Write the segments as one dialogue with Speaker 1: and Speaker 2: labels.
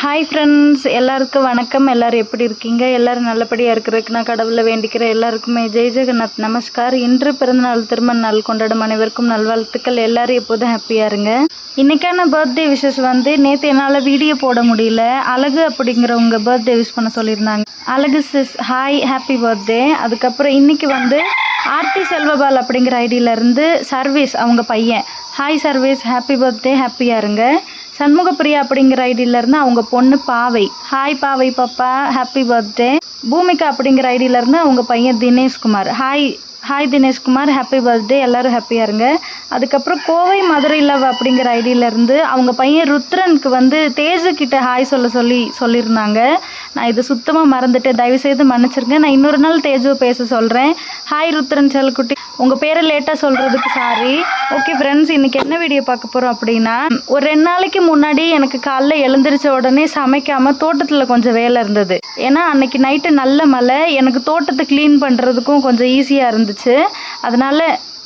Speaker 1: Hi friends, எல்லாருக்கும் வணக்கம். எல்லோரும் எப்படி இருக்கீங்க? எல்லோரும் நல்லபடியாக இருக்கிறதுக்கு நான் கடவுளை வேண்டிக்கிறேன். எல்லாருக்குமே ஜெய் ஜெகநாத் நமஸ்கார். இன்று பிறந்தநாள் திருமண நாள் கொண்டாடும் அனைவருக்கும் நல்வாழ்த்துக்கள். எல்லோரும் எப்போதும் ஹாப்பியாக இருங்க. இன்றைக்கான பர்த்டே விஷஸ் நேற்று என்னால் வீடியோ போட முடியல. அழகு அப்படிங்கிறவங்க பர்த்டே விஷ் பண்ண சொல்லியிருந்தாங்க. அழகு சிஸ் ஹாய், ஹாப்பி பர்த்டே. அதுக்கப்புறம் இன்றைக்கி ஆர்த்தி செல்வபால் அப்படிங்கிற ஐடியிலேருந்து சர்வீஸ் அவங்க பையன் ஹாய் சர்வீஸ், ஹாப்பி பர்த்டே, ஹாப்பியாக இருங்க. சண்முகப்பிரியா அப்படிங்கிற ஐடியிலேருந்து அவங்க பொண்ணு பாவை ஹாய் பாவை பாப்பா, ஹாப்பி பர்த்டே. பூமிகா அப்படிங்கிற ஐடியிலேருந்து அவங்க பையன் Dineshkumar hi Dineshkumar, happy birthday. எல்லோரும் ஹாப்பியாக இருங்க. அதுக்கப்புறம் கோவை மதுரை லவ் அப்படிங்கிற ஐடியிலேருந்து அவங்க பையன் ருத்ரனுக்கு தேஜுக்கிட்ட ஹாய் சொல்லியிருந்தாங்க. நான் இது சுத்தமாக மறந்துட்டேன், தயவுசெய்து மன்னிச்சிருங்க. நான் இன்னொரு நாள் தேஜுவை பேச சொல்கிறேன். ஹாய் ருத்ரன் செல்குட்டி, உங்கள் பேரை லேட்டாக சொல்கிறதுக்கு சாரி. ஓகே ஃப்ரெண்ட்ஸ், இன்றைக்கி என்ன வீடியோ பார்க்க போகிறோம் அப்படின்னா, ஒரு 2 நாளைக்கு முன்னாடி எனக்கு காலைல எழுந்திரிச்ச உடனே சமைக்காமல் தோட்டத்தில் கொஞ்சம் வேலை இருந்தது. ஏன்னா அன்றைக்கி நைட்டு நல்ல மழை, எனக்கு தோட்டத்தை க்ளீன் பண்ணுறதுக்கும் கொஞ்சம் ஈஸியாக இருந்துச்சு. அதனால்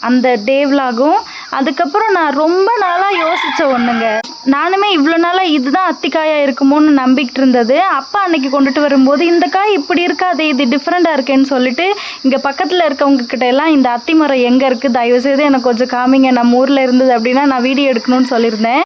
Speaker 1: அந்த டே விலாகும். அதுக்கப்புறம் நான் ரொம்ப நாளாக யோசித்த ஒன்றுங்க, நானுமே இவ்வளோ நாளாக இதுதான் அத்திக்காயாக இருக்குமோன்னு நம்பிக்கிட்டு இருந்தது. அப்பா அன்னைக்கு கொண்டுட்டு வரும்போது இந்த காய் இப்படி இருக்காது, இது டிஃப்ரெண்ட்டாக இருக்கேன்னு சொல்லிட்டு இங்கே பக்கத்தில் இருக்கவங்க கிட்ட எல்லாம் இந்த அத்தி மரம் எங்கே இருக்குது, தயவுசெய்து எனக்கு கொஞ்சம் காமிங்க, நம்ம ஊரில் இருந்தது அப்படின்னா நான் வீடியோ எடுக்கணும்னு சொல்லியிருந்தேன்.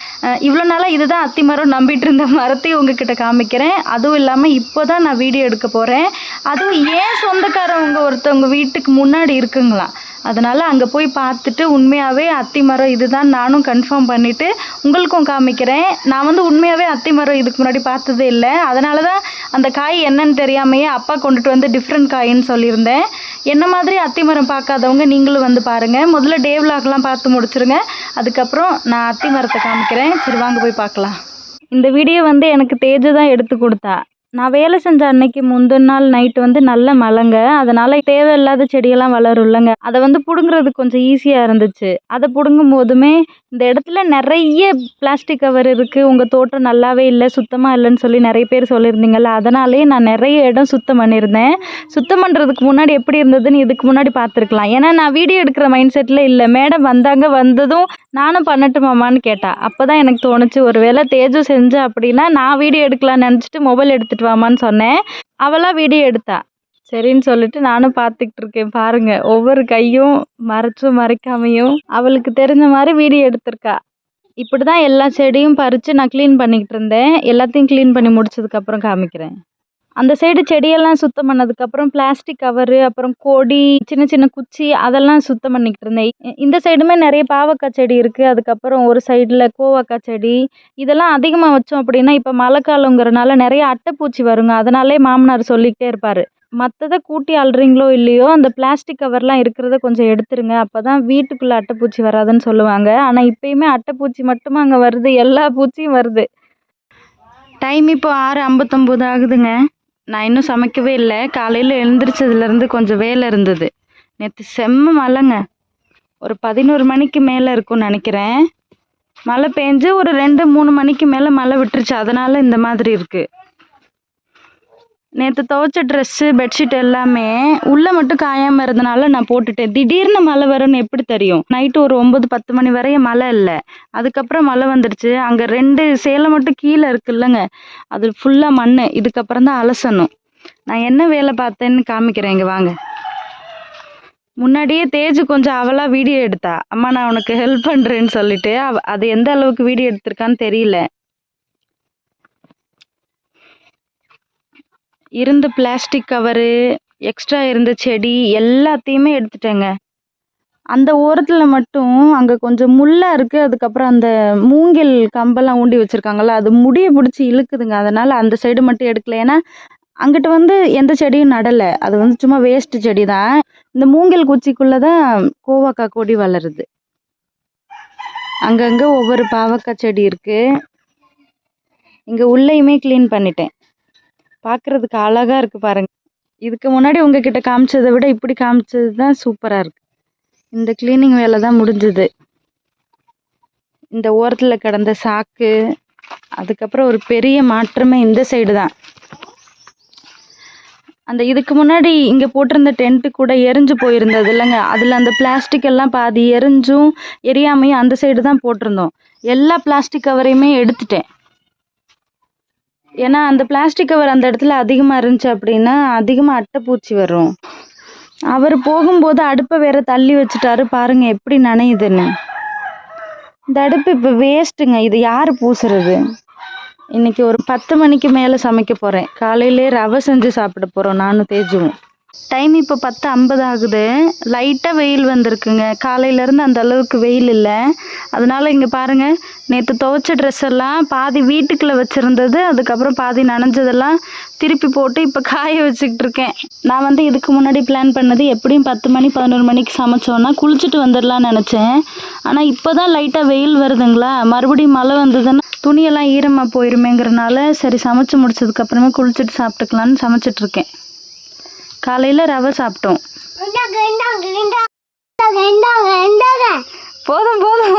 Speaker 1: இவ்வளோ நாளாக இதுதான் அத்தி மரம் நம்பிட்டு இருந்த மரத்தையும் உங்ககிட்ட காமிக்கிறேன். அதுவும் இல்லாமல் இப்போ தான் நான் வீடியோ எடுக்க போகிறேன். அதுவும் ஏன் சொந்தக்காரவங்க ஒருத்தவங்க வீட்டுக்கு முன்னாடி இருக்குங்களா, அதனால் அங்கே போய் பார்த்துட்டு உண்மையாகவே அத்தி மரம் இதுதான் நானும் கன்ஃபார்ம் பண்ணிவிட்டு உங்களுக்கும் காமிக்கிறேன். நான் உண்மையாகவே அத்தி மரம் இதுக்கு முன்னாடி பார்த்ததே இல்லை. அதனால தான் அந்த காய் என்னன்னு தெரியாமையே அப்பா கொண்டுட்டு டிஃப்ரெண்ட் காயின்னு சொல்லியிருந்தேன். என்ன மாதிரி அத்தி மரம் பார்க்காதவங்க நீங்களும் பாருங்கள். முதல்ல டே விலாக்லாம் பார்த்து முடிச்சுருங்க, அதுக்கப்புறம் நான் அத்தி மரத்தை காமிக்கிறேன். சரி வாங்க போய் பார்க்கலாம். இந்த வீடியோ எனக்கு தேஜு தான் எடுத்து கொடுத்தா. நான் வேலை செஞ்ச அன்னைக்கு முந்தின நாள் நைட்டு நல்ல மழைங்க. அதனால் தேவையில்லாத செடியெல்லாம் வளரும் இல்லைங்க, அதை பிடுங்குறதுக்கு கொஞ்சம் ஈஸியாக இருந்துச்சு. அதை பிடுங்கும் போதுமே இந்த இடத்துல நிறைய பிளாஸ்டிக் கவர் இருக்குது, உங்கள் தோட்டம் நல்லாவே இல்லை, சுத்தமாக இல்லைன்னு சொல்லி நிறைய பேர் சொல்லியிருந்தீங்கள்ல. அதனாலே நான் நிறைய இடம் சுத்தம் பண்ணியிருந்தேன். சுத்தம் பண்ணுறதுக்கு முன்னாடி எப்படி இருந்ததுன்னு இதுக்கு முன்னாடி பார்த்துருக்கலாம். ஏன்னா நான் வீடியோ எடுக்கிற மைண்ட் செட்டில் இல்லை. மேடம் வந்ததும் நானும் பண்ணட்டுமாமான்னு கேட்டா. அப்போ தான் எனக்கு தோணுச்சு, ஒரு வேளை தேஜு செஞ்சா அப்படின்னா நான் வீடியோ எடுக்கலான்னு நினச்சிட்டு மொபைல் எடுத்துகிட்டு வாமான்னு சொன்னேன். அவளாக வீடியோ எடுத்தா. சரின்னு சொல்லிட்டு நானும் பார்த்துக்கிட்டு இருக்கேன். பாருங்கள், ஒவ்வொரு கையும் மறைச்சும் மறைக்காமையும் அவளுக்கு தெரிஞ்ச மாதிரி வீடியோ எடுத்திருக்கா. இப்படி தான் எல்லா செடியும் பறித்து நான் க்ளீன் பண்ணிக்கிட்டு இருந்தேன். எல்லாத்தையும் க்ளீன் பண்ணி முடிச்சதுக்கப்புறம் காமிக்கிறேன். அந்த சைடு செடியெல்லாம் சுத்தம் பண்ணதுக்கப்புறம் பிளாஸ்டிக் கவரு, அப்புறம் கொடி, சின்ன சின்ன குச்சி அதெல்லாம் சுத்தம் பண்ணிக்கிட்டு இருந்தேன். இந்த சைடுமே நிறைய பாவக்காய் செடி இருக்குது. அதுக்கப்புறம் ஒரு சைடில் கோவக்காய் செடி, இதெல்லாம் அதிகமாக வச்சோம் அப்படின்னா இப்போ மழை காலங்கிறனால நிறைய அட்டைப்பூச்சி வருங்க. அதனாலே மாமனார் சொல்லிக்கிட்டே இருப்பார், மற்றதை கூட்டி அள்ளுறீங்களோ இல்லையோ அந்த பிளாஸ்டிக் கவர்லாம் இருக்கிறத கொஞ்சம் எடுத்துருங்க, அப்போ தான் வீட்டுக்குள்ளே அட்டைப்பூச்சி வராதுன்னு சொல்லுவாங்க. ஆனால் இப்போயுமே அட்டைப்பூச்சி மட்டுமா அங்கே வருது, எல்லா பூச்சியும் வருது. டைம் இப்போ 6:59 ஆகுதுங்க. நான் இன்னும் சமைக்கவே இல்லை. காலையில் எழுந்திரிச்சதுலேருந்து கொஞ்சம் வேலை இருந்தது. நேற்று செம்ம மழைங்க, ஒரு 11 மணிக்கு மேலே இருக்கும்னு நினைக்கிறேன். மழை பெஞ்சு ஒரு 2-3 மணிக்கு மேலே மழை விட்டுருச்சு. அதனால் இந்த மாதிரி இருக்குது. நேற்று துவைச்ச ட்ரெஸ்ஸு, பெட்ஷீட் எல்லாமே உள்ளே மட்டும் காயாமல் இருந்தனால நான் போட்டுட்டேன். திடீர்னு மழை வரும்னு எப்படி தெரியும்? நைட்டு ஒரு 9-10 மணி வரையும் மழை இல்லை. அதுக்கப்புறம் மழை வந்துடுச்சு. அங்கே 2 சேலை மட்டும் கீழே இருக்குல்லங்க, அது ஃபுல்லாக மண். இதுக்கப்புறம் தான் அலசணும். நான் என்ன வேலை பார்த்தேன்னு காமிக்கிறேன், இங்கே வாங்க. முன்னாடியே தேஜு கொஞ்சம் அவளாக வீடியோ எடுத்தா. அம்மா நான் உனக்கு ஹெல்ப் பண்ணுறேன்னு சொல்லிட்டு அது எந்த அளவுக்கு வீடியோ எடுத்திருக்கான்னு தெரியல. இருந்த பிளாஸ்டிக் கவரு, எக்ஸ்ட்ரா இருந்த செடி எல்லாத்தையுமே எடுத்துட்டேங்க. அந்த ஓரத்தில் மட்டும் அங்கே கொஞ்சம் முள்ளாக இருக்குது. அதுக்கப்புறம் அந்த மூங்கில் கம்பெல்லாம் ஊண்டி வச்சுருக்காங்கள்ல, அது முடியை பிடிச்சி இழுக்குதுங்க. அதனால் அந்த சைடு மட்டும் எடுக்கல. ஏன்னா அங்கிட்ட எந்த செடியும் நடலை, அது சும்மா வேஸ்ட்டு செடி தான். இந்த மூங்கில் குச்சிக்குள்ளே தான் கோவக்காய் கொடி வளருது. அங்கங்கே ஒவ்வொரு பாவக்காய் செடி இருக்குது. இங்கே உள்ளேயுமே க்ளீன் பண்ணிட்டேன். பார்க்குறதுக்கு அழகாக இருக்குது பாருங்கள். இதுக்கு முன்னாடி உங்ககிட்ட காமிச்சதை விட இப்படி காமிச்சது தான் சூப்பராக இருக்குது. இந்த க்ளீனிங் வேலை தான் முடிஞ்சுது. இந்த ஓரத்தில் கிடந்த சாக்கு, அதுக்கப்புறம் ஒரு பெரிய மாற்றமே இந்த சைடு தான். அந்த இதுக்கு முன்னாடி இங்கே போட்டிருந்த டென்ட்டு கூட எரிஞ்சு போயிருந்தது இல்லைங்க, அதில் அந்த பிளாஸ்டிக் எல்லாம் பாதி எரிஞ்சும் எரியாமையும் அந்த சைடு தான் போட்டிருந்தோம். எல்லா பிளாஸ்டிக் கவரையுமே எடுத்துட்டேன். ஏன்னா அந்த பிளாஸ்டிக் கவர் அந்த இடத்துல அதிகமாக இருந்துச்சு அப்படின்னா அதிகமாக அட்டைப்பூச்சி வரும். அவர் போகும்போது அடுப்பை வேற தள்ளி வச்சுட்டாரு பாருங்க எப்படி நனையுதுன்னு. இந்த அடுப்பு இப்போ வேஸ்ட்டுங்க. இது யார் பூசுறது? இன்னைக்கு ஒரு 10 மணிக்கு மேலே சமைக்க போகிறேன். காலையிலே ரவை செஞ்சு சாப்பிட போகிறோம் நானும் தேஜுவும். டைம் இப்போ 10:50 ஆகுது. லைட்டாக வெயில் வந்திருக்குங்க. காலையிலேருந்து அந்த அளவுக்கு வெயில் இல்லை. அதனால இங்கே பாருங்கள், நேற்று துவைச்ச ட்ரெஸ் எல்லாம் பாதி வீட்டுக்குள்ளே வச்சுருந்தது, அதுக்கப்புறம் பாதி நனைஞ்சதெல்லாம் திருப்பி போட்டு இப்போ காய வச்சுக்கிட்டு இருக்கேன். நான் வந்து இதுக்கு முன்னாடி பிளான் பண்ணது எப்படியும் 10 மணி 11 மணிக்கு சமைச்சோன்னா குளிச்சுட்டு வந்துடலான்னு நினச்சேன். ஆனால் இப்போ தான் லைட்டாக வெயில் வருதுங்களா, மறுபடியும் மழை வந்ததுன்னா துணியெல்லாம் ஈரமாக போயிருமேங்கிறனால சரி சமைச்சு முடிச்சதுக்கப்புறமே குளிச்சுட்டு சாப்பிட்டுக்கலான்னு சமைச்சிட்ருக்கேன். காலையில் ரவை சாப்பிட்டோம். போதும் போதும்.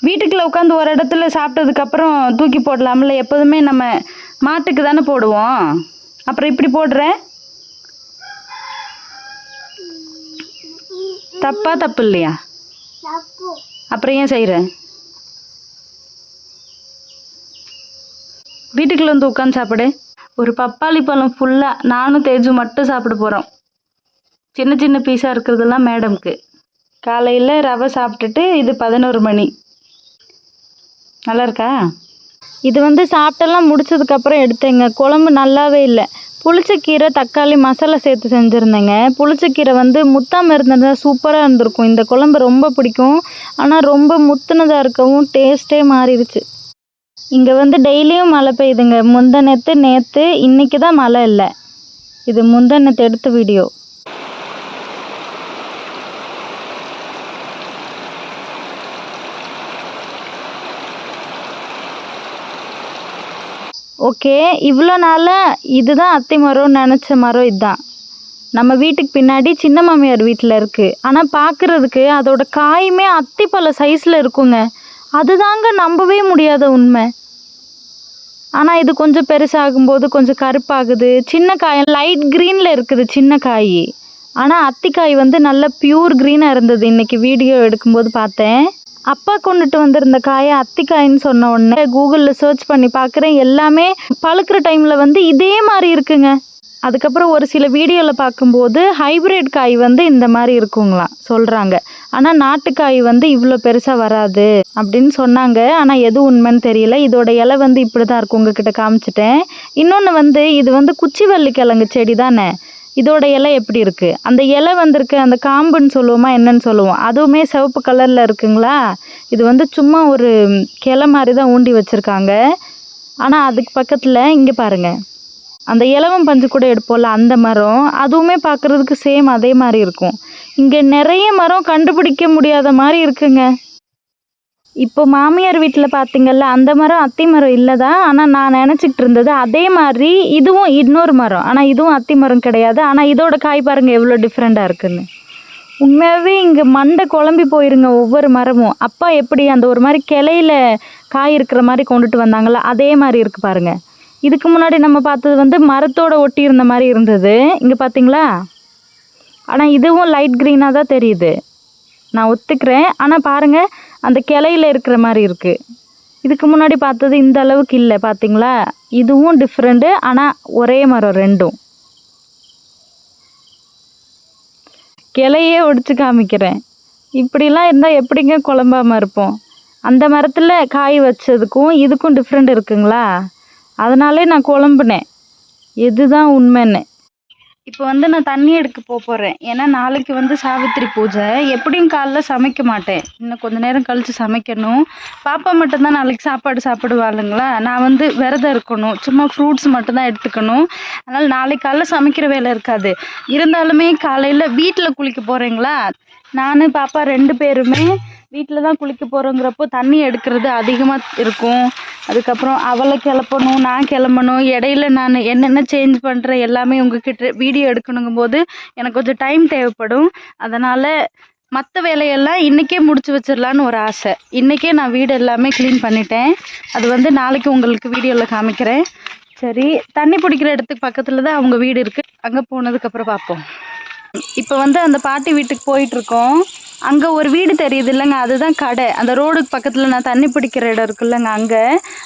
Speaker 1: வீட்டுக்குள்ள உட்காந்து ஒரு இடத்துல சாப்பிட்டதுக்கப்புறம் தூக்கி போடலாம்ல. எப்போதுமே நம்ம மாட்டுக்கு தானே போடுவோம், அப்புறம் இப்படி போடுற தப்பு இல்லையா? அப்புறம் ஏன் செய்கிற? வீட்டுக்குள்ள வந்து உட்காந்து சாப்பிடு. ஒரு பப்பாளி பழம் ஃபுல்லாக நானும் தேஜு மட்டும் சாப்பிட போகிறோம். சின்ன சின்ன பீஸாக இருக்கிறதெல்லாம் மேடம்க்கு. காலையில் ரவை சாப்பிட்டுட்டு இது 11 மணி. நல்லா இருக்கா? இது வந்து சாப்பிட்டெல்லாம் முடிச்சதுக்கப்புறம் எடுத்தேங்க. குழம்பு நல்லாவே இல்லை. புளிச்சக்கீரை தக்காளி மசாலா சேர்த்து செஞ்சுருந்தேங்க. புளிச்சக்கீரை வந்து முத்தாமல் இருந்திருந்தால் சூப்பராக இருந்திருக்கும். இந்த குழம்பு ரொம்ப பிடிக்கும். ஆனால் ரொம்ப முத்துனதாக இருக்கவும் டேஸ்ட்டே மாறிடுச்சு. இங்கே வந்து டெய்லியும் மழை பெய்யுதுங்க. நேற்று இன்னைக்கு தான் மழை இல்லை. இது முந்தநேற்று எடுத்த வீடியோ. ஓகே, இவ்வளோ நாளாக இதுதான் அத்தி மரம்னு நினச்ச மரம் இதுதான். நம்ம வீட்டுக்கு பின்னாடி சின்ன மாமியார் வீட்டில் இருக்குது. ஆனால் பார்க்குறதுக்கு அதோட காயுமே அத்திப்பழ சைஸில் இருக்குங்க. அதுதாங்க நம்பவே முடியாத உண்மை. ஆனால் இது கொஞ்சம் பெருசாகும்போது கொஞ்சம் கருப்பாகுது. சின்ன காய் லைட் க்ரீனில் இருக்குது சின்ன காய். ஆனால் அத்திக்காய் வந்து நல்ல பியூர் க்ரீனாக இருந்தது. இன்றைக்கி வீடியோ எடுக்கும்போது பார்த்தேன். அப்பா கொண்டுட்டு வந்திருந்த காயை அத்திக்காயின்னு சொன்ன உடனே கூகுளில் சர்ச் பண்ணி பார்க்குறேன். எல்லாமே பழுக்கிற டைமில் வந்து இதே மாதிரி இருக்குங்க. அதுக்கப்புறம் ஒரு சில வீடியோவில் பார்க்கும்போது ஹைப்ரிட் காய் வந்து இந்த மாதிரி இருக்குங்களாம் சொல்கிறாங்க. ஆனால் நாட்டுக்காய் வந்து இவ்வளோ பெருசாக வராது அப்படின்னு சொன்னாங்க. ஆனால் எது உண்மைன்னு தெரியல. இதோட இலை வந்து இப்படி தான் இருக்கும். உங்ககிட்ட காமிச்சிட்டேன். இன்னொன்று வந்து இது வந்து குச்சிவள்ளி கிழங்கு செடி தானே. இதோட இலை எப்படி இருக்குது? அந்த இலை வந்திருக்கு அந்த காம்புன்னு சொல்லுவோமா என்னன்னு சொல்லுவோம். அதுவுமே சிவப்பு கலரில் இருக்குங்களா. இது வந்து சும்மா ஒரு கிளை மாதிரி தான் ஊண்டி வச்சுருக்காங்க. ஆனால் அதுக்கு பக்கத்தில் இங்கே பாருங்கள், அந்த இலவம் பஞ்சு கூட எடுப்போம்ல அந்த மரம், அதுவுமே பார்க்குறதுக்கு சேம் அதே மாதிரி இருக்கும். இங்கே நிறைய மரம் கண்டுபிடிக்க முடியாத மாதிரி இருக்குங்க. இப்போ மாமியார் வீட்டில் பார்த்தீங்கல்ல அந்த மரம் அத்தி மரம் இல்லை தான். ஆனால் நான் நினச்சிக்கிட்டு இருந்தது அதே மாதிரி இதுவும் இன்னொரு மரம். ஆனால் இதுவும் அத்தி மரம் கிடையாது. ஆனால் இதோட காய் பாருங்கள் எவ்வளோ டிஃப்ரெண்ட்டாக இருக்குன்னு. உண்மையாகவே இங்கே மண்டை குழம்பி போயிருங்க ஒவ்வொரு மரமும். அப்பா எப்படி அந்த ஒரு மாதிரி கிளையில காய் இருக்கிற மாதிரி கொண்டுட்டு வந்தாங்களா அதே மாதிரி இருக்குது பாருங்கள். இதுக்கு முன்னாடி நம்ம பார்த்தது வந்து மரத்தோடு ஒட்டி இருந்த மாதிரி இருந்தது. இங்கே பார்த்தீங்களா? ஆனால் இதுவும் லைட் க்ரீனாக தான் தெரியுது, நான் ஒத்துக்கிறேன். ஆனால் பாருங்கள் அந்த கிளையில் இருக்கிற மாதிரி இருக்குது. இதுக்கு முன்னாடி பார்த்தது இந்த அளவுக்கு இல்லை பார்த்தீங்களா. இதுவும் டிஃப்ரெண்ட்டு. ஆனால் ஒரே மரம் ரெண்டும். கிளையே ஒடிச்சு காமிக்கிறேன். இப்படிலாம் இருந்தால் எப்படிங்க குழம்பாமல் இருப்போம்? அந்த மரத்தில் காய் வச்சதுக்கும் இதுக்கும் டிஃப்ரெண்ட் இருக்குங்களா. அதனாலே நான் குழம்புனேன் எதுதான் உண்மைன்னு. இப்போ வந்து நான் தண்ணி எடுக்க போகிறேன். ஏன்னா நாளைக்கு வந்து சாவித்திரி பூஜை. எப்படியும் காலைல சமைக்க மாட்டேன். இன்னும் கொஞ்சம் நேரம் கழித்து சமைக்கணும். பாப்பா மட்டும்தான் நாளைக்கு சாப்பாடு சாப்பிடுவாளுங்களா. நான் வந்து விரதம் இருக்கணும். சும்மா ஃப்ரூட்ஸ் மட்டும்தான் எடுத்துக்கணும். அதனால் நாளைக்கு காலைல சமைக்கிற வேலை இருக்காது. இருந்தாலுமே காலையில் வீட்டில் குளிக்க போகிறீங்களா, நான் பாப்பா 2 பேருமே வீட்டில் தான் குளிக்க போகிறோங்கிறப்போ தண்ணி எடுக்கிறது அதிகமாக இருக்கும். அதுக்கப்புறம் அவளை கிளப்பணும், நான் கிளம்பணும். இடையில நான் என்னென்ன சேஞ்ச் பண்ணுறேன் எல்லாமே உங்ககிட்ட வீடியோ எடுக்கணுங்கும் போது எனக்கு கொஞ்சம் டைம் தேவைப்படும். அதனால் மற்ற வேலையெல்லாம் இன்றைக்கே முடிச்சு வச்சிடலான்னு ஒரு ஆசை. இன்றைக்கே நான் வீடு எல்லாமே க்ளீன் பண்ணிட்டேன். அது வந்து நாளைக்கு உங்களுக்கு வீடியோவில் காமிக்கிறேன். சரி, தண்ணி பிடிக்கிற இடத்துக்கு பக்கத்தில் தான் அவங்க வீடு இருக்குது. அங்கே போனதுக்கப்புறம் பார்ப்போம். இப்போ வந்து அந்த பாட்டி வீட்டுக்கு போயிட்டுருக்கோம். அங்கே ஒரு வீடு தெரியுது இல்லைங்க, அதுதான் கடை. அந்த ரோடுக்கு பக்கத்தில் நான் தண்ணி பிடிக்கிற இடம் இருக்குல்லங்க, அங்கே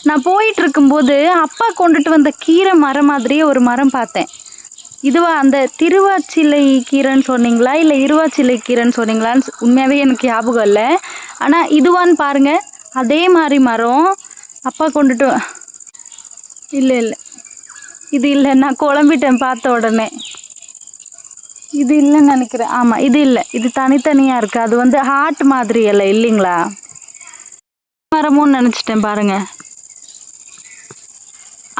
Speaker 1: நான் போயிட்டு இருக்கும்போது அப்பா கொண்டுட்டு வந்த கீரை மரம் மாதிரியே ஒரு மரம் பார்த்தேன். இதுவா அந்த திருவாச்சிலை கீரைன்னு சொன்னீங்களா இல்லை இருவாச்சிலை கீரைன்னு சொன்னீங்களான்னு உண்மையாகவே எனக்கு ஞாபகம் இல்லை. ஆனால் இதுவான்னு பாருங்க, அதே மாதிரி மரம் அப்பா கொண்டுட்டு இல்லை இல்லை இது இல்லை, நான் குழம்பிட்டேன் பார்த்த உடனே. இது இல்லைன்னு நினைக்கிறேன். ஆமாம், இது இல்லை, இது தனித்தனியாக இருக்குது. அது வந்து ஹார்ட் மாதிரி இலை இல்லைங்களா, மரமும் நினச்சிட்டேன் பாருங்க.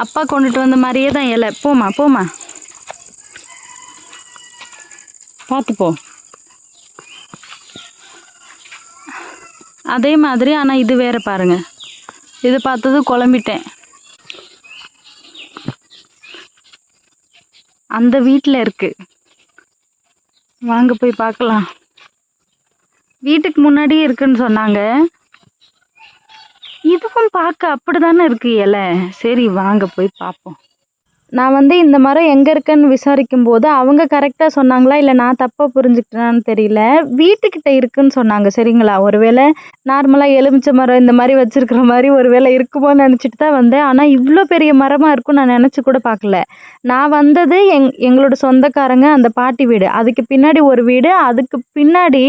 Speaker 1: அப்பா கொண்டுட்டு வந்த மாதிரியே தான் இலை. போமா போமா, பார்த்துப்போ. அதே மாதிரி, ஆனால் இது வேற பாருங்க. இது பார்த்தது குழம்பிட்டேன். அந்த வீட்டில் இருக்கு, வாங்க போய் பார்க்கலாம். வீட்டுக்கு முன்னாடியே இருக்குன்னு சொன்னாங்க. இதுவும் பார்க்க அப்படிதானே இருக்கு இலை. சரி வாங்க போய் பார்ப்போம். நான் வந்து இந்த மரம் எங்கே இருக்குன்னு விசாரிக்கும் போது அவங்க கரெக்டாக சொன்னாங்களா இல்லை நான் தப்பாக புரிஞ்சுக்கிட்டேனான்னு தெரியல, வீட்டுக்கிட்ட இருக்குன்னு சொன்னாங்க. சரிங்களா, ஒருவேளை நார்மலாக எலுமிச்சை மரம் இந்த மாதிரி வச்சுருக்கிற மாதிரி ஒருவேளை இருக்குமோன்னு நினச்சிட்டு தான் வந்தேன். ஆனால் இவ்வளோ பெரிய மரமாக இருக்கும் நான் நினச்சி கூட பார்க்கல. நான் வந்தது எங்களோட சொந்தக்காரங்க அந்த பாட்டி வீடு, அதுக்கு பின்னாடி ஒரு வீடு, அதுக்கு பின்னாடி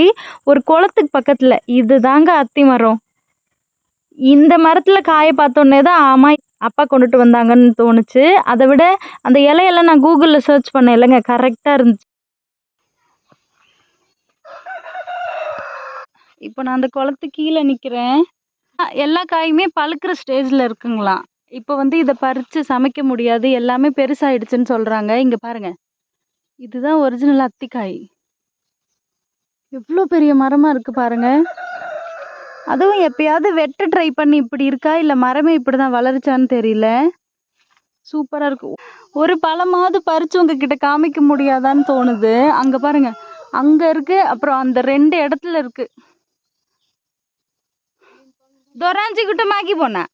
Speaker 1: ஒரு குளத்துக்கு பக்கத்தில். இது தாங்க அத்தி மரம். இந்த மரத்தில் காயை பார்த்தோன்னே தான் ஆமாம் அப்பா கொண்டுட்டு வந்தாங்கன்னு தோணுச்சு. அதை விட அந்த இலையெல்லாம் நான் கூகுளில் சர்ச் பண்ணேன் இல்லைங்க, கரெக்டாக இருந்துச்சு. இப்போ நான் அந்த குளத்துக்கு கீழே நிற்கிறேன். எல்லா காயுமே பழுக்கிற ஸ்டேஜில் இருக்குங்களாம். இப்போ வந்து இதை பறித்து சமைக்க முடியாது, எல்லாமே பெருசாகிடுச்சுன்னு சொல்கிறாங்க. இங்கே பாருங்கள், இதுதான் ஒரிஜினல் அத்திக்காய். எவ்வளோ பெரிய மரமாக இருக்குது பாருங்கள். அதுவும் எப்பயாவது வெட்ட ட்ரை பண்ணி இப்படி இருக்கா இல்லை மரமே இப்படி தான் வளர்ச்சான்னு தெரியல. சூப்பராக இருக்கும். ஒரு பழமாவது பறித்து உங்ககிட்ட காமிக்க முடியாதான்னு தோணுது. அங்கே பாருங்க, அங்கே இருக்கு, அப்புறம் அந்த 2 இடத்துல இருக்கு. தொராஞ்சி குட்டமாக்கி போன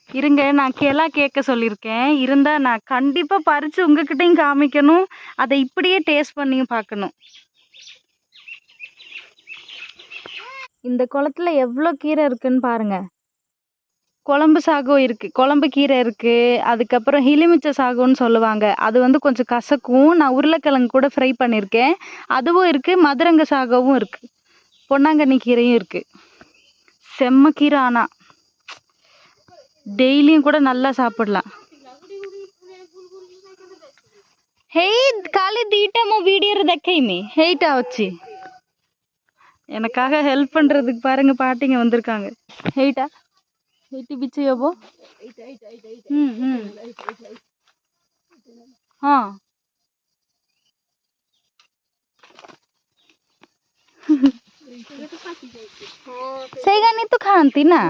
Speaker 1: இருங்க, நான் கேட்க சொல்லியிருக்கேன். இருந்தால் நான் கண்டிப்பாக பறித்து உங்ககிட்டையும் காமிக்கணும், அதை இப்படியே டேஸ்ட் பண்ணியும் பார்க்கணும். இந்த குளத்துல எவ்வளோ கீரை இருக்குன்னு பாருங்க. குழம்பு சாகம் இருக்குது, குழம்பு கீரை இருக்குது, அதுக்கப்புறம் எலுமிச்சை சாகம்னு சொல்லுவாங்க, அது வந்து கொஞ்சம் கசக்கும். நான் உருளைக்கிழங்கு கூட ஃப்ரை பண்ணியிருக்கேன், அதுவும் இருக்குது. மதுரங்க சாகவும் இருக்குது, பொன்னாங்கண்ணி கீரையும் இருக்குது. செம்ம கீரை, ஆனால் டெய்லியும் கூட நல்லா சாப்பிடலாம். ହେଇ କାଲି 2ଟା ମୁଁ ଭିଡ଼ିଓରେ ଦେଖେଇମି, ହେଇଟା ଅଛି. எனக்காக ஹெல்ப் பண்ணுறதுக்கு பாருங்க பாட்டிங்க வந்திருக்காங்க. ହେଇଟା ହେଇଟି ବିଛେଇ ହବ। ହଁ ସେଇଟା ନି ତ ଖାଆନ୍ତି ନା,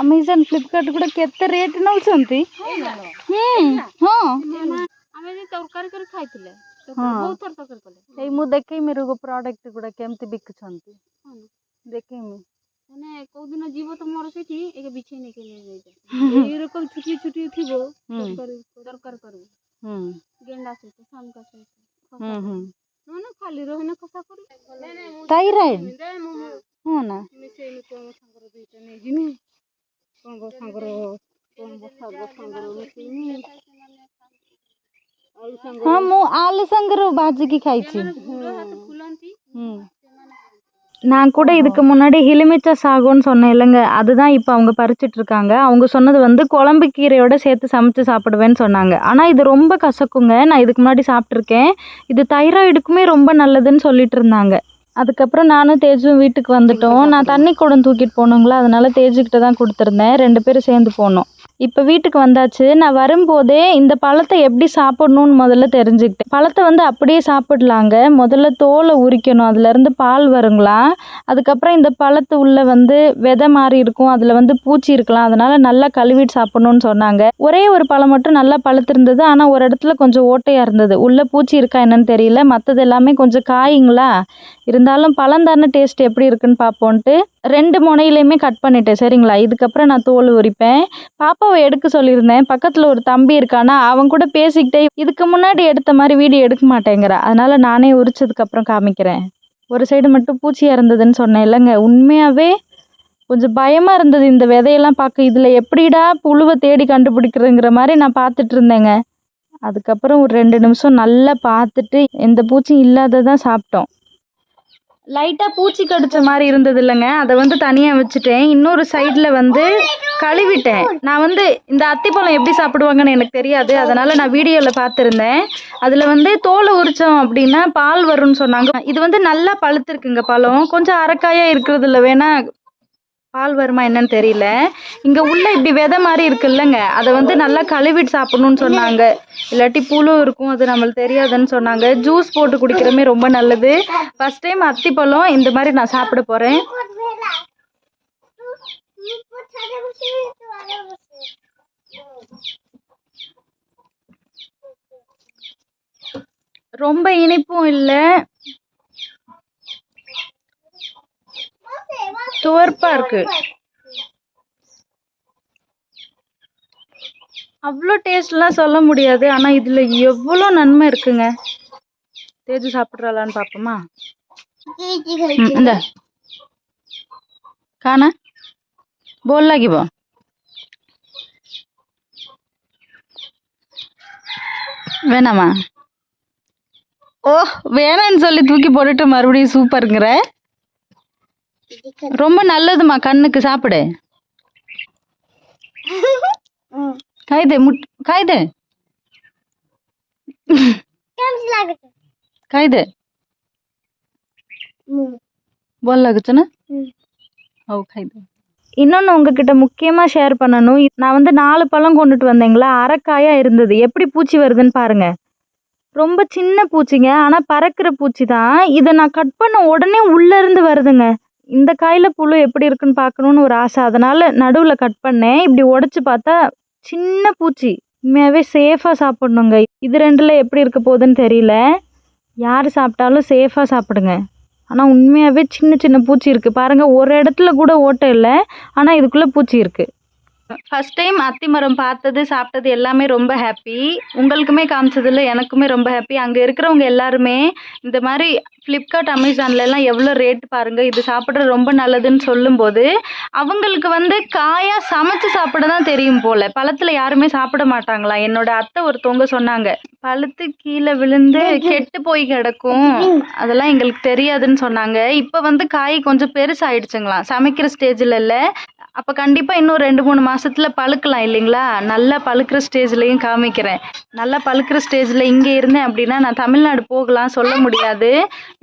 Speaker 1: अमेजन फ्लिपकार्ट गुड़ा केते रेट नउछंती। मु देखै मेरे को प्रोडक्ट गुड़ा केमती बिकुछंती देखैमी। माने को दिन जीव तो मोर सेठी एक बिछे ने के ले जाय ए रकम छुटी छुटी थिबो दरकार करू गेंडा से शाम का से ना खाली रहो ना कसा करू थायराइड हो ना मिसे में को संगर दुईटा नै जिमी को संगर संगर मिसे हाँ मु आलू संगर भाजी की खाइची। நான் கூட இதுக்கு முன்னாடி எலுமிச்சை சாகம்னு சொன்னேன் இல்லைங்க, அதுதான் இப்போ அவங்க பறிச்சிட்டு இருக்காங்க. அவங்க சொன்னது வந்து குழம்பு கீரையோட சேர்த்து சமைச்சு சாப்பிடுவேன்னு சொன்னாங்க. ஆனால் இது ரொம்ப கசக்குங்க, நான் இதுக்கு முன்னாடி சாப்பிட்ருக்கேன். இது தைராய்டுக்குமே ரொம்ப நல்லதுன்னு சொல்லிட்டு இருந்தாங்க. அதுக்கப்புறம் நானும் தேஜும் வீட்டுக்கு வந்துட்டோம். நான் தண்ணி குடம் தூக்கிட்டு போகணுங்களா, அதனால தேஜுக்கிட்ட தான் கொடுத்துருந்தேன். 2 பேரும் சேர்ந்து போனோம். இப்போ வீட்டுக்கு வந்தாச்சு. நான் வரும்போதே இந்த பழத்தை எப்படி சாப்பிடணும்னு முதல்ல தெரிஞ்சுக்கிட்டேன். பழத்தை வந்து அப்படியே சாப்பிடலாங்க, முதல்ல தோலை உரிக்கணும், அதுலேருந்து பால் வருங்களாம். அதுக்கப்புறம் இந்த பழத்து உள்ளே வந்து விதை மாதிரி இருக்கும், அதில் வந்து பூச்சி இருக்கலாம், அதனால் நல்லா கழுவிட்டு சாப்பிடணும்னு சொன்னாங்க. ஒரே ஒரு பழம் மட்டும் நல்லா பழுத்திருந்தது, ஆனால் ஒரு இடத்துல கொஞ்சம் ஓட்டையாக இருந்தது, உள்ளே பூச்சி இருக்கா என்னன்னு தெரியல. மற்றது எல்லாமே கொஞ்சம் காய்ங்களா இருந்தாலும் பழம் தானே டேஸ்ட் எப்படி இருக்குன்னு பார்ப்போன்ட்டு 2 முனையிலையுமே கட் பண்ணிட்டேன் சரிங்களா. இதுக்கப்புறம் நான் தோல் உரிப்பேன். பாப்பாவை எடுக்க சொல்லியிருந்தேன். பக்கத்தில் ஒரு தம்பி இருக்கானா, அவன் கூட பேசிக்கிட்டே இதுக்கு முன்னாடி எடுத்த மாதிரி வீடியோ எடுக்க மாட்டேங்கிறா. அதனால் நானே உரிச்சதுக்கப்புறம் காமிக்கிறேன். ஒரு சைடு மட்டும் பூச்சியாக இருந்ததுன்னு சொன்னேன் இல்லைங்க, உண்மையாகவே கொஞ்சம் பயமாக இருந்தது இந்த விதையெல்லாம் பார்க்க. இதில் எப்படிடா புழுவை தேடி கண்டுபிடிக்கிறதுங்கிற மாதிரி நான் பார்த்துட்டு இருந்தேங்க. அதுக்கப்புறம் ஒரு 2 நிமிஷம் நல்லா பார்த்துட்டு எந்த பூச்சியும் இல்லாததான் சாப்பிட்டோம். லைட்டாக பூச்சி கடிச்ச மாதிரி இருந்தது இல்லைங்க, அதை வந்து தனியாக வச்சுட்டேன். இன்னொரு சைடில் வந்து கழுவிட்டேன். நான் வந்து இந்த அத்திப்பழம் எப்படி சாப்பிடுவாங்கன்னு எனக்கு தெரியாது, அதனால் நான் வீடியோவில் பார்த்துருந்தேன். அதில் வந்து தோலை உரித்தோம் அப்படின்னா பால் வரும்னு சொன்னாங்க. இது வந்து நல்லா பழுத்துருக்குங்க பழம். கொஞ்சம் அரைக்காயாக இருக்கிறதுல வேணா பால் வருமா என்னன்னு தெரியல. இங்கே உள்ள இப்படி விதை மாதிரி இருக்குல்லங்க, அதை வந்து நல்லா கழுவிட்டு சாப்பிடணும்னு சொன்னாங்க. இல்லாட்டி புழு இருக்கும், அது நம்மளுக்கு தெரியாதுன்னு சொன்னாங்க. ஜூஸ் போட்டு குடிக்கிறமே ரொம்ப நல்லது. ஃபர்ஸ்ட் டைம் அத்திப்பழம் இந்த மாதிரி நான் சாப்பிட போகிறேன். ரொம்ப இனிப்பும் இல்லை, துவர்ப்பா இருக்கு. அவ்வளோ டேஸ்ட்லாம் சொல்ல முடியாது, ஆனால் இதில் எவ்வளோ நன்மை இருக்குங்க. தேஜு சாப்பிட்றாளான்னு பார்ப்போமா? இந்த காணா बोल লাগিব வேணாமா? ஓ வேணான்னு சொல்லி தூக்கி போட்டுட்டு மறுபடியும் சூப்பருங்கிற. ரொம்ப நல்லதுமா கண்ணுக்கு, சாப்பிடு. காய்தே காய்தே காய்தே போல் ஆகுச்சுன்னா காய்தே. இன்னொன்று உங்ககிட்ட முக்கியமாக ஷேர் பண்ணணும். நான் வந்து 4 பழம் கொண்டுட்டு வந்தேங்களா, அரைக்காயாக இருந்தது. எப்படி பூச்சி வருதுன்னு பாருங்க. ரொம்ப சின்ன பூச்சிங்க, ஆனால் பறக்கிற பூச்சி தான். இதை நான் கட் பண்ண உடனே உள்ளேருந்து வருதுங்க. இந்த காயில் புழு எப்படி இருக்குன்னு பார்க்கணுன்னு ஒரு ஆசை, அதனால் நடுவில் கட் பண்ணேன். இப்படி உடச்சி பார்த்தா சின்ன பூச்சி. உண்மையாகவே சேஃபாக சாப்பிட்ணுங்க. இது 2ல் எப்படி இருக்க போகுதுன்னு தெரியல. யார் சாப்பிட்டாலும் சேஃபாக சாப்பிடுங்க. ஆனால் உண்மையாகவே சின்ன சின்ன பூச்சி இருக்குது பாருங்கள். ஒரு இடத்துல கூட ஓட்டை இல்லை, ஆனால் இதுக்குள்ளே பூச்சி இருக்குது. ஃபர்ஸ்ட் டைம் அத்தி மரம் பார்த்தது சாப்பிட்டது எல்லாமே ரொம்ப ஹாப்பி. உங்களுக்குமே காமிச்சதில் எனக்குமே ரொம்ப ஹாப்பி. அங்கே இருக்கிறவங்க எல்லாருமே இந்த மாதிரி ஃப்ளிப்கார்ட் அமேசான்லலாம் எவ்வளோ ரேட் பாருங்கள், இது சாப்பிட்ற ரொம்ப நல்லதுன்னு சொல்லும்போது அவங்களுக்கு வந்து காயாக சமைச்சு சாப்பிட தான் தெரியும் போல். பழத்தில் யாருமே சாப்பிட மாட்டாங்களா. என்னோட அத்தை ஒருத்தவங்க சொன்னாங்க, பழுத்து கீழே விழுந்து கெட்டு போய் கிடக்கும், அதெல்லாம் எங்களுக்கு தெரியாதுன்னு சொன்னாங்க. இப்போ வந்து காய் கொஞ்சம் பெருசாகிடுச்சுங்களாம், சமைக்கிற ஸ்டேஜில் இல்லை. அப்போ கண்டிப்பாக இன்னும் 2-3 மாதத்தில் பழுக்கலாம் இல்லைங்களா. நல்லா பழுக்கிற ஸ்டேஜ்லேயும் காமிக்கிறேன். நல்லா பழுக்கிற ஸ்டேஜில் இங்கே இருந்தேன் அப்படின்னா நான் தமிழ்நாடு போகலாம், சொல்ல முடியாது.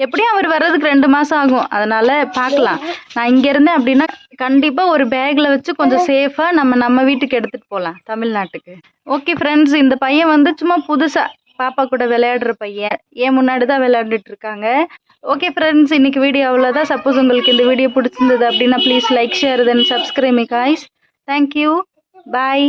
Speaker 1: எப்படியும் அவர் வர்றதுக்கு 2 மாதம் ஆகும், அதனால் பார்க்கலாம். நான் இங்கே இருந்தேன் அப்படின்னா கண்டிப்பாக ஒரு பேக்கில் வச்சு கொஞ்சம் சேஃபாக நம்ம வீட்டுக்கு எடுத்துகிட்டு போகலாம், தமிழ்நாட்டுக்கு. ஓகே ஃப்ரெண்ட்ஸ், இந்த பையன் வந்து சும்மா புதுசாக பாப்பா கூட விளையாடுற பையன், ஏன் முன்னாடி தான் விளையாண்டுட்டு இருக்காங்க. ஓகே ஃப்ரெண்ட்ஸ், இன்னைக்கு வீடியோ அவ்வளோதான். சப்போஸ் உங்களுக்கு இந்த வீடியோ பிடிச்சிருந்தது அப்படின்னா please like, share, then subscribe me guys. Thank you, bye.